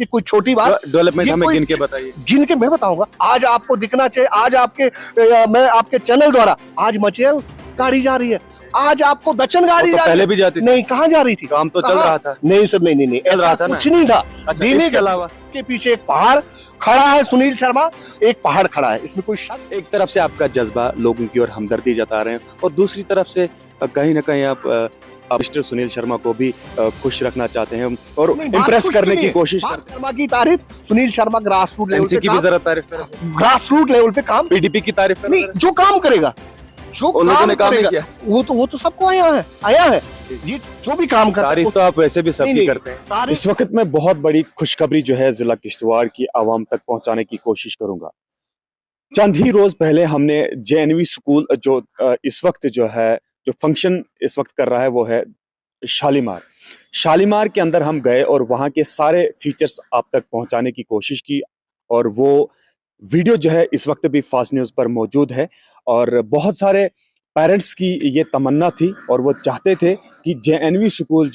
ये कोई छोटी बात? डेवलपमेंट हमें गिन के बताइए। गिन के मैं बताऊंगा। आज आपको दिखना चाहिए, आज मैं आपके चैनल द्वारा आज मचेल गाड़ी जा रही है, आज आपको दक्षिण गाड़ी तो जा पहले रही भी जाती थी। नहीं, कहाँ जा रही थी? काम तो चल रहा था। नहीं सर, नहीं चल रहा था ना? कुछ नहीं था। अच्छा, दीने इसके अलावा के पीछे एक पहाड़ खड़ा है, सुनील शर्मा, एक पहाड़ खड़ा है, इसमें कोई शक। एक तरफ से आपका जज्बा लोगों की ओर हमदर्दी जता रहे हैं और दूसरी तरफ से कहीं ना कहीं आप मिस्टर सुनील शर्मा को भी खुश रखना चाहते हैं और इम्प्रेस करने की कोशिश करते हैं। शर्मा की तारीफ, Sunil Sharma grass root level NC की भी जरा तारीफ करें, ग्रास रूट लेवल पे काम, पीडीपी की तारीफ करें। नहीं, जो काम करेगा, जो लोगों ने काम नहीं किया, वो तो सबको आया है। ये जो भी काम करता है तारीफ तो आप वैसे भी सबकी करते हैं। इस इस वक्त मैं बहुत बड़ी खुशखबरी जो है जिला किश्तवाड़ की आवाम तक पहुंचाने की कोशिश करूंगा। चंद ही रोज पहले हमने जेएनवी स्कूल जो इस वक्त जो है जो फंक्शन इस वक्त कर रहा है वो है शालीमार के अंदर हम गए और वहां के सारे फीचर्स आप तक पहुंचाने की कोशिश की और वो वीडियो जो है इस वक्त भी फास्ट न्यूज पर मौजूद है। और बहुत सारे पेरेंट्स की ये तमन्ना थी और वो चाहते थे कि जेएनवी स्कूल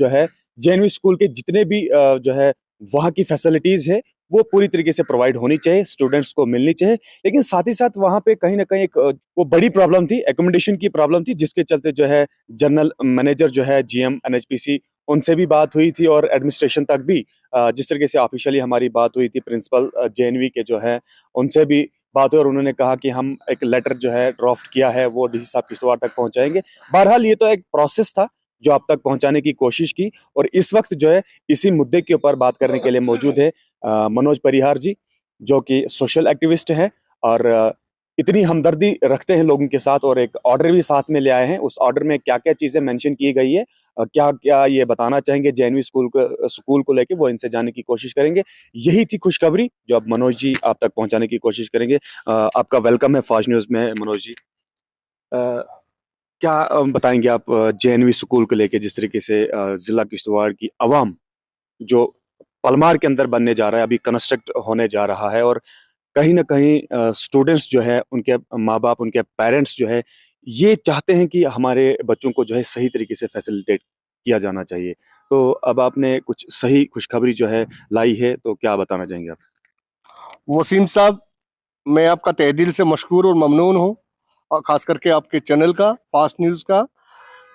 के जितने भी जो है वहाँ की फैसिलिटीज है वो पूरी तरीके से प्रोवाइड होनी चाहिए, स्टूडेंट्स को मिलनी चाहिए। लेकिन साथ ही साथ वहाँ पे कहीं ना कहीं एक वो बड़ी प्रॉब्लम थी, एकोमोडेशन की प्रॉब्लम थी, जिसके चलते जो है जनरल मैनेजर जो है जीएम एनएचपीसी उनसे भी बात हुई थी और एडमिनिस्ट्रेशन तक भी जिस तरीके से ऑफिशियली हमारी बात हुई थी प्रिंसिपल जेएनवी के जो है उनसे भी बात हुई और उन्होंने कहा कि हम एक लेटर जो है ड्राफ्ट किया है वो डीसी साहब किश्तवाड़ तक पहुंचाएंगे। बहरहाल ये तो एक प्रोसेस था जो आप तक पहुंचाने की कोशिश की और इस वक्त जो है इसी मुद्दे के ऊपर बात करने के लिए मौजूद है मनोज परिहार जी, जो कि सोशल एक्टिविस्ट हैं और इतनी हमदर्दी रखते हैं लोगों के साथ और एक ऑर्डर भी साथ में ले आए हैं। उस ऑर्डर में क्या क्या चीजें मेंशन की गई है, क्या क्या ये बताना चाहेंगे जेएनवी स्कूल को लेके, वो इनसे जानने की कोशिश करेंगे। यही थी खुशखबरी जो अब मनोज जी आप तक पहुंचाने की कोशिश करेंगे। आपका वेलकम है फास्ट न्यूज में मनोज जी। क्या बताएंगे आप जेएनवी स्कूल को लेके, जिस तरीके से जिला किश्तवाड़ की आवाम जो पलमार के अंदर बनने जा रहा है, अभी कंस्ट्रक्ट होने जा रहा है और कहीं ना कहीं स्टूडेंट्स जो है उनके माँ बाप उनके पेरेंट्स जो है ये चाहते हैं कि हमारे बच्चों को जो है सही तरीके से फैसिलिटेट किया जाना चाहिए। तो अब आपने कुछ सही खुशखबरी जो है लाई है, तो क्या बताना चाहेंगे आप? वसीम साहब, मैं आपका तहे दिल से मशकूर और ममनून हूँ, और खास करके आपके चैनल का, फास्ट न्यूज़ का।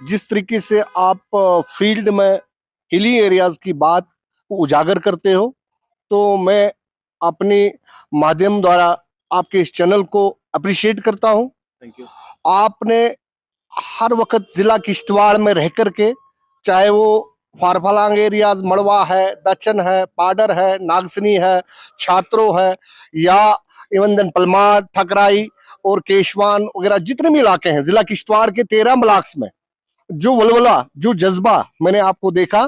जिस तरीके से आप फील्ड में हिली एरियाज की बात उजागर करते हो, तो मैं अपने माध्यम द्वारा आपके इस चैनल को अप्रिशिएट करता हूँ। Thank you. आपने हर वक्त जिला किश्तवाड़ में रह करके, चाहे वो फारफलांग एरियाज, मड़वा है, दचन है, पाडर है, नागसनी है, छात्रो है, या इवन देन पलमार, ठकराई और केशवान वगैरह जितने भी इलाके हैं जिला किश्तवाड़ के 13 ब्लॉक्स में, जो वलवला, जो जज्बा मैंने आपको देखा,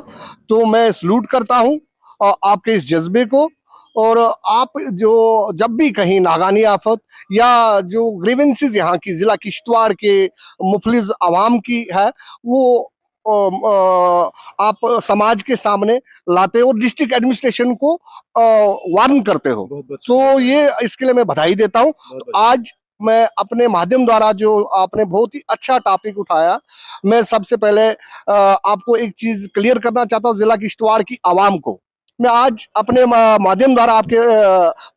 तो मैं सलूट करता हूँ आपके इस जज्बे को। और आप जो जब भी कहीं नागानी आफत या जो ग्रीवेंसेस यहाँ की जिला किश्तवाड़ के मुफलिस आवाम की है, वो आप समाज के सामने लाते हो और डिस्ट्रिक्ट एडमिनिस्ट्रेशन को वार्न करते हो। तो ये इसके लिए मैं बधाई देता हूँ। तो आज मैं अपने माध्यम द्वारा जो आपने बहुत ही अच्छा टॉपिक उठाया, मैं सबसे पहले आपको एक चीज क्लियर करना चाहता हूँ जिला किश्तवाड़ की आवाम को। मैं आज अपने माध्यम द्वारा आपके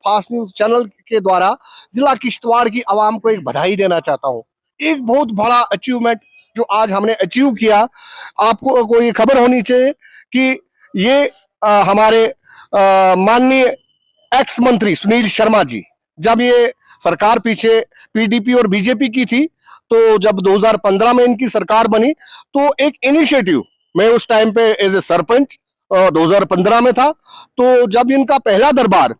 फास्ट न्यूज चैनल के द्वारा जिला किश्तवाड़ की आवाम को एक बधाई देना चाहता हूँ। एक बहुत बड़ा अचीवमेंट जो आज हमने अचीव किया, आपको ये खबर होनी चाहिए कि ये हमारे माननीय एक्स मंत्री सुनील शर्मा जी, जब ये सरकार पीछे पीडीपी और बीजेपी की थी, तो जब 2015 में इनकी सरकार बनी, तो एक इनिशिएटिव, मैं उस टाइम पे एज ए सरपंच 2015 में था, तो जब इनका पहला दरबार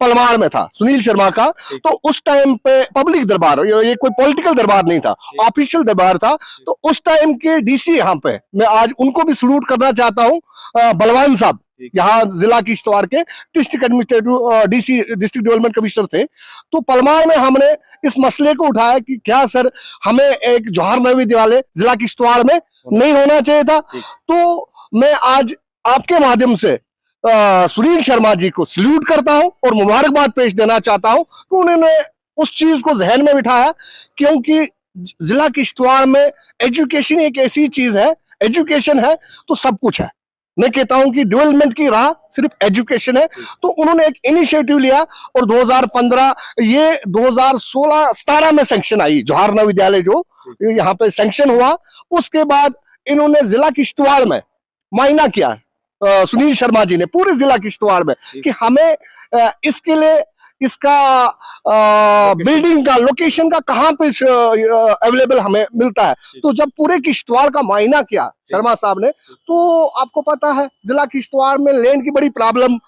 पलमार में था सुनील शर्मा का, तो उस टाइम पे पब्लिक दरबार, ये कोई पॉलिटिकल दरबार नहीं था, ऑफिशियल दरबार था। तो उस टाइम के डीसी यहाँ पे, मैं आज उनको भी सलूट करना चाहता हूँ, बलवान साहब, यहाँ जिला किश्तवाड़ के district administrative DC, district development commissioner थे। तो पलमार में हमने इस मसले को उठाया कि क्या सर, हमें एक जौहर नवी विद्यालय जिला किश्तवाड़ में नहीं होना चाहिए था। तो मैं आज आपके माध्यम से सुनील शर्मा जी को सल्यूट करता हूं और मुबारकबाद पेश देना चाहता हूं कि उन्होंने उस चीज को जहन में बिठाया, क्योंकि जिला किश्तवाड़ में एजुकेशन एक ऐसी चीज है, एजुकेशन है तो सब कुछ है। मैं कहता हूं कि डेवलपमेंट की राह सिर्फ एजुकेशन है। तो उन्होंने एक इनिशिएटिव लिया और 2015 ये 2016-17 में सैंक्शन आई जवाहर नवोदय विद्यालय जो यहाँ पे सैंक्शन हुआ। उसके बाद इन्होंने जिला किश्तवाड़ में मायना किया सुनील शर्मा जी ने पूरे जिला किश्तवाड़ में कि हमें इसके लिए इसका बिल्डिंग का लोकेशन का कहां पे अवेलेबल हमें मिलता है। तो जब पूरे किश्तवाड़ का मायना किया शर्मा साहब ने, तो आपको पता है जिला किश्तवाड़ में लैंड की बड़ी प्रॉब्लम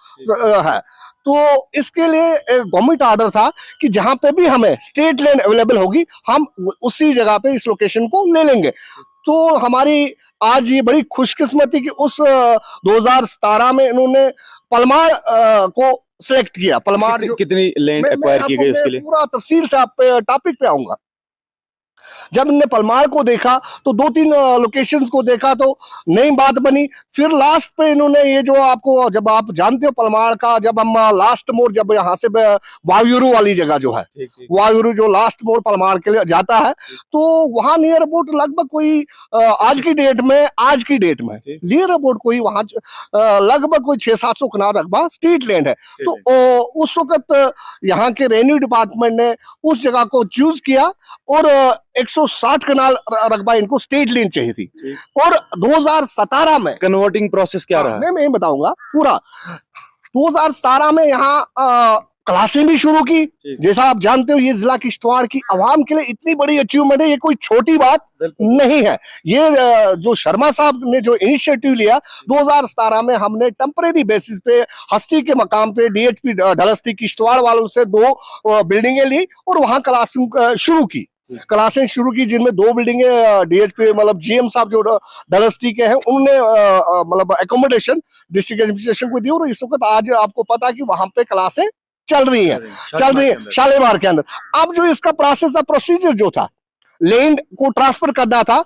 है। तो इसके लिए गवर्नमेंट ऑर्डर था कि जहां पे भी हमें स्टेट लैंड अवेलेबल होगी हम उसी जगह पे इस लोकेशन को ले लेंगे। तो हमारी आज ये बड़ी खुशकिस्मती कि उस 2017 में इन्होंने पलमार को सिलेक्ट किया। पलमार कितनी लैंड एक्वायर की गई उसके लिए पूरा तफसील से आप टॉपिक पे आऊंगा। जब इनने पलमार को देखा तो 2-3 लोकेशंस को देखा तो नई बात बनी। फिर लास्ट पे इन्होंने ये जो आपको, जब आप जानते हो पलमार का, जब हम लास्ट मोड़, जब यहाँ से वायुरू वाली जगह जो है, वायुरू जो लास्ट मोड़ पलमार के लिए जाता है, तो वहां नियर अबाउट लगभग कोई आज की डेट में नियर अबाउट कोई वहां लगभग कोई 600-700 कनाल रकबा स्टेट लैंड है। तो उस वक्त यहाँ के रेवेन्यू डिपार्टमेंट ने उस जगह को चूज किया और 160 कनाल रकबा इनको स्टेट लैंड चाहिए थी। और 2017 में कन्वर्टिंग प्रोसेस क्या रहा? मैं बताऊंगा पूरा। 2017 में यहाँ क्लासें भी शुरू की। जैसा आप जानते हो ये जिला किश्तवाड़ की आवाम के लिए इतनी बड़ी अचीवमेंट है, ये कोई छोटी बात नहीं है। ये जो शर्मा साहब ने जो इनिशिएटिव लिया 2017 में, हमने टेम्परेरी बेसिस पे हस्ती के मकाम पे डीएचपी ढलस्ती किश्तवाड़ वालों से 2 बिल्डिंगें ली और वहां क्लासें शुरू की जिनमें 2 बिल्डिंगें डीएचपी मतलब जीएम साहब जो ढलस्ती के हैं उन्होंने मतलब एकोमोडेशन डिस्ट्रिक्ट एडमिनिस्ट्रेशन को दी। और इस वक्त आज आपको पता है कि वहां पे क्लासें चल रही है शालीमार के अंदर। अब जो इसका प्रोसीजर जो था, लैंड को ट्रांसफर करना था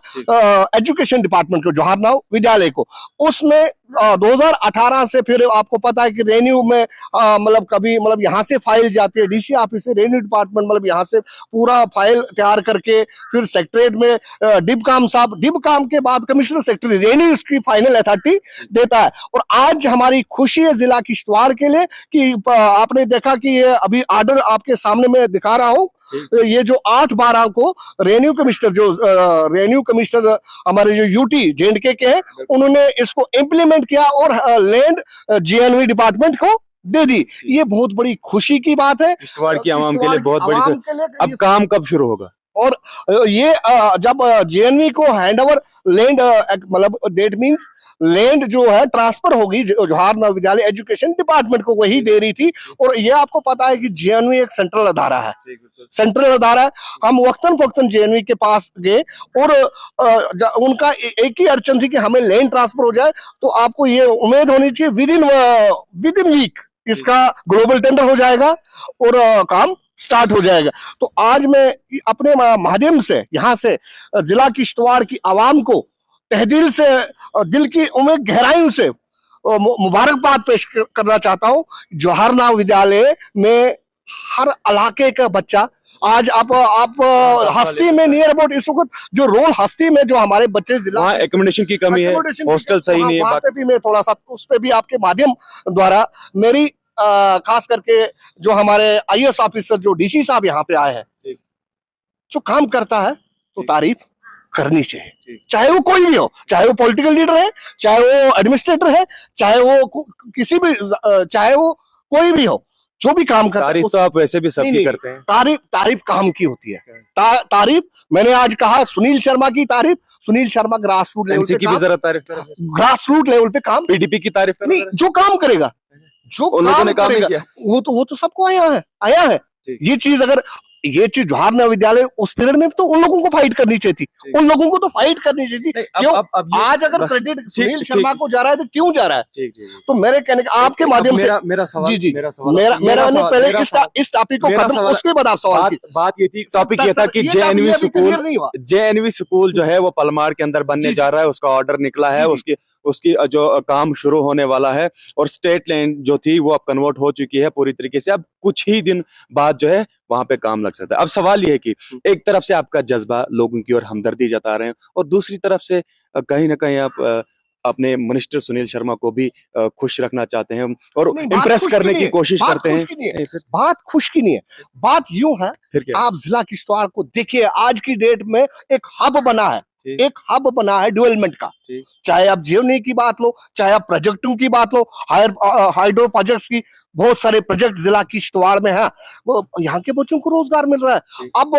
एजुकेशन डिपार्टमेंट को, जवाहर नवोदय विद्यालय को, उसमें 2018 से फिर आपको पता है कि रेवेन्यू में मतलब कभी मतलब यहाँ से फाइल जाती है डीसी ऑफिस से, रेवेन्यू डिपार्टमेंट मतलब यहाँ से पूरा फाइल तैयार करके फिर सेक्रेटरीट में डिब काम के बाद कमिश्नर सेक्रेटरी रेवेन्यू इसकी फाइनल अथॉरिटी देता है। और आज हमारी खुशी है जिला किश्तवाड़ के लिए कि आपने देखा कि ये अभी ऑर्डर आपके सामने मैं दिखा रहा हूँ। ये जो 8/12 को रेवेन्यू कमिश्नर हमारे जो यूटी जेएंडके के हैं उन्होंने इसको इम्प्लीमेंट किया और लैंड जीएनवी डिपार्टमेंट को दे दी। ये बहुत बड़ी खुशी की बात है किश्तवाड़ की आवाम के लिए, बहुत बड़ी। अब काम कब शुरू होगा? और ये जब जेएनवी को हैंडओवर लैंड मतलब डेट मींस लैंड जो है ट्रांसफर होगी जवाहर नवोदय विद्यालय एजुकेशन डिपार्टमेंट को, वही दे रही थी। और ये आपको पता है कि जेएनवी एक सेंट्रल अदारा है, हम वक्तन जेएनवी के पास गए और उनका एक ही अड़चन थी कि हमें लैंड ट्रांसफर हो जाए। तो आपको ये उम्मीद होनी चाहिए विद इन वीक इसका ग्लोबल टेंडर हो जाएगा और काम स्टार्ट हो जाएगा। तो आज मैं अपने माध्यम से यहाँ से जिला किश्तवाड़ की आवाम को तहदिल से, दिल की उम्मीद गहराइयों से मुबारकबाद पेश करना चाहता हूँ। जवाहर नवोदय विद्यालय में हर इलाके का बच्चा आज आप हस्ती में नियर अबाउट इस वक्त जो रोल हस्ती में जो हमारे बच्चे जिला एकोमोडेशन की कमी है, हॉस्टल सही नहीं है, वहां पे भी मैं थोड़ा सा उस पे भी आपके माध्यम द्वारा मेरी खास करके जो हमारे आईएएस ऑफिसर जो डीसी साहब यहाँ पे आए हैं, जो काम करता है तो तारीफ करनी चाहिए, चाहे वो कोई भी हो, चाहे वो पॉलिटिकल लीडर है, चाहे वो एडमिनिस्ट्रेटर है, चाहे वो किसी भी, चाहे वो कोई भी हो, जो भी काम करता है। तारीफ तो आप वैसे भी सबकी करते हैं। तारीफ काम की होती है। तारीफ मैंने आज कहा सुनील शर्मा की तारीफ, Sunil Sharma grass root level पे, की भी जरा तारीफ करें, ग्रास रूट लेवल पे काम, पीडीपी की तारीफ करें, नहीं जो काम करेगा, जो काम करेगा वो तो सबको आया है। ये चीज अगर जवाहर नवोदय विद्यालय उस पीरियड में तो उन लोगों को फाइट करनी चाहिए थी, उन लोगों को तो फाइट करनी चाहिए थी। क्यों आज अगर क्रेडिट सुनील शर्मा को जा रहा है तो क्यों जा रहा है? तो मेरे कहने का आपके माध्यम से मेरा सवाल पहले इस टॉपिक को खत्म, उसके बाद आप सवाल बात ये थी, टॉपिक ये था कि जेएनवी स्कूल जो है वो पलमार के अंदर बनने जा रहा है, उसका ऑर्डर निकला है, उसकी जो काम शुरू होने वाला है और स्टेट लैंड जो थी वो अब कन्वर्ट हो चुकी है पूरी तरीके से। अब कुछ ही दिन बाद जो है वहां पे काम लग सकता है। अब सवाल ये है कि एक तरफ से आपका जज्बा लोगों की ओर हमदर्दी जता रहे हैं और दूसरी तरफ से कहीं ना कहीं आप अपने मिनिस्टर सुनील शर्मा को भी खुश रखना चाहते हैं और नहीं, बात इम्प्रेस खुश की करने नहीं की है, कोशिश बात करते खुश हैं। की नहीं है, फिर बात खुश की नहीं है, बात यूं है, फिर क्या? आप जिला किश्तवाड़ को देखिए, आज की डेट में एक हब बना है, ठीक। एक हब बना है डेवलपमेंट का। ठीक। चाहे आप जीवनी की बात लो, चाहे आप प्रोजेक्टों की बात लो, हाइड्रो प्रोजेक्ट्स की, बहुत सारे प्रोजेक्ट जिला किश्तवाड़ में है, वो यहाँ के बच्चों को रोजगार मिल रहा है। ठीक। अब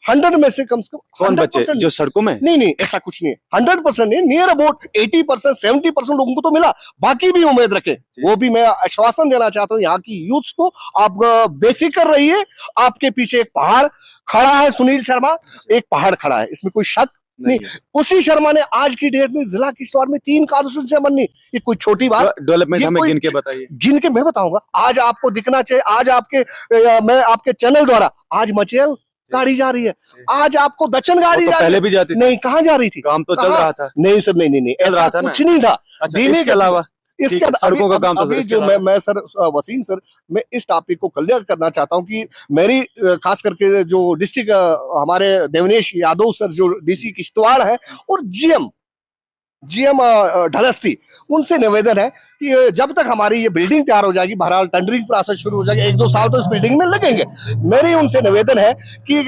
100 में से कम कौन बच्चे 100% जो सड़कों में? नहीं नहीं, ऐसा कुछ नहीं है, 100% नहीं, नियर अबाउट 80% 70% लोगों को तो मिला, बाकी भी उम्मीद रखे। वो भी मैं आश्वासन देना चाहता हूँ यहाँ की यूथ को, आप बेफिक्र रहिए, आपके पीछे एक पहाड़ खड़ा है, सुनील शर्मा एक पहाड़ खड़ा है, इसमें कोई शक नहीं। उसी शर्मा ने आज की डेट में जिला किश्तवाड़ में 3 कॉन्स्टिट्यूंसी बननी, ये कोई छोटी बात? डेवलपमेंट ये हमें कोई गिन के बताइए। गिन के मैं बताऊंगा, आज आपको दिखना चाहिए, आज आपके मैं आपके चैनल द्वारा आज मचेल गाड़ी जा रही है, आज आपको दक्षिण गाड़ी वो तो जा रही पहले है। भी जाती थी। नहीं, कहाँ जा रही थी? काम तो चल कहाँ? रहा था। नहीं सर, नहीं नहीं नहीं, चल रहा ऐसा था ना? कुछ नहीं था। अच्छा, धीमे इसके अलावा इसके ठीक है, सड़कों का काम तो अभी इसके जो अलावा? मैं सर वसीम सर, मैं इस टॉपिक को क्लियर करना चाहता हूं कि मेरी खास करके जो डिस्ट्रिक्ट हमारे देवनेश यादव सर जो डीसी किश्तवाड़ है और जीएम ढलस्ती, उनसे निवेदन है कि जब तक हमारी ये बिल्डिंग तैयार हो जाएगी, बहरहाल टेंडरिंग प्रोसेस शुरू हो जाएगा, 1-2 साल तो इस बिल्डिंग में लगेंगे, मेरी उनसे निवेदन है कि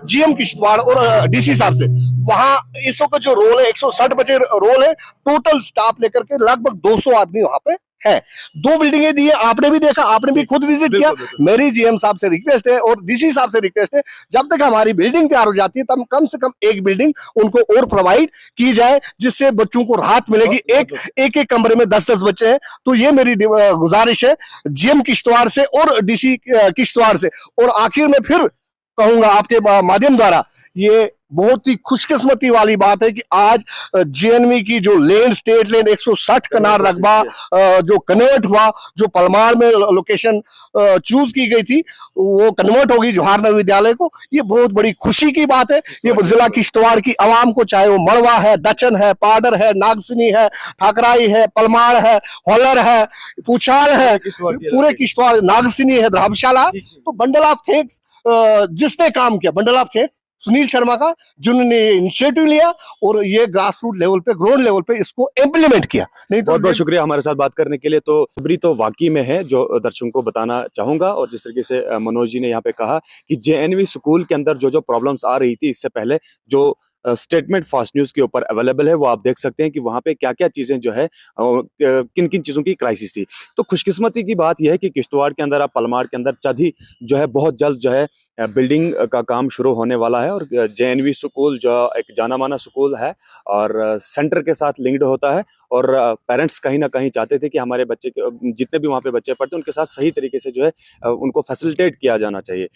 जीएम किश्तवाड़ और डीसी साहब से, वहां इस वक्त जो रोल है 160 बजे रोल है, टोटल स्टाफ लेकर के लगभग 200 आदमी वहां पे है। 2 बिल्डिंगें दी है, आपने भी देखा, आपने भी खुद विजिट किया। मेरी जीएम साहब से रिक्वेस्ट है और डीसी साहब से रिक्वेस्ट है, जब तक हमारी बिल्डिंग तैयार हो जाती है, तब कम से कम एक बिल्डिंग उनको और प्रोवाइड की जाए, जिससे बच्चों को राहत मिलेगी। एक कमरे में 10-10 बच्चे हैं, तो ये मेरी गुजारिश है जीएम किश्तवाड़ से और डीसी किश्तवाड़ से। और आखिर में फिर कहूंगा आपके माध्यम द्वारा, ये बहुत ही खुशकिस्मती वाली बात है कि आज जेएनवी की जो लैंड, स्टेट लैंड 160 कनाल रकबा जो कन्वर्ट हुआ, जो पलमार में लोकेशन चूज की गई थी, वो कन्वर्ट होगी जवाहर नगर विद्यालय को। ये बहुत बड़ी खुशी की बात है। ये जिला किश्तवाड़ की आवाम को, चाहे वो मड़वा है, दचन है, पाडर है, नागसनी है, ठाकराई है, पलमार है, होलर है, पुछाल है, पूरे किश्तवाड़, नागसनी है, धर्मशाला, तो बंडल ऑफ थैंक्स जिसने काम किया, bundle of thanks Sunil Sharma का, जिन्होंने इनिशिएटिव लिया और ये ग्रास रूट लेवल पे, ग्राउंड लेवल पे इसको इम्प्लीमेंट किया। नहीं तो बहुत बहुत शुक्रिया हमारे साथ बात करने के लिए। तो खबरी तो वाकई में है, जो दर्शकों को बताना चाहूंगा, और जिस तरीके से मनोज जी ने यहाँ पे कहा कि जेएनवी स्कूल के अंदर जो जो प्रॉब्लम्स आ रही थी इससे पहले, जो स्टेटमेंट फास्ट न्यूज के ऊपर अवेलेबल है, वो आप देख सकते हैं कि वहां पे क्या क्या चीजें जो है, किन किन चीजों की क्राइसिस थी। तो खुशकिस्मती की बात यह है कि किश्तवाड़ के अंदर, पलमार के अंदर जल्द ही जो है, बहुत जल्द जो है बिल्डिंग का काम शुरू होने वाला है। और जेएनवी स्कूल जो एक जाना माना स्कूल है और सेंटर के साथ लिंक्ड होता है, और पेरेंट्स कहीं ना कहीं चाहते थे कि हमारे बच्चे, जितने भी वहाँ पे बच्चे पढ़ते हैं, उनके साथ सही तरीके से जो है उनको फैसिलिटेट किया जाना चाहिए।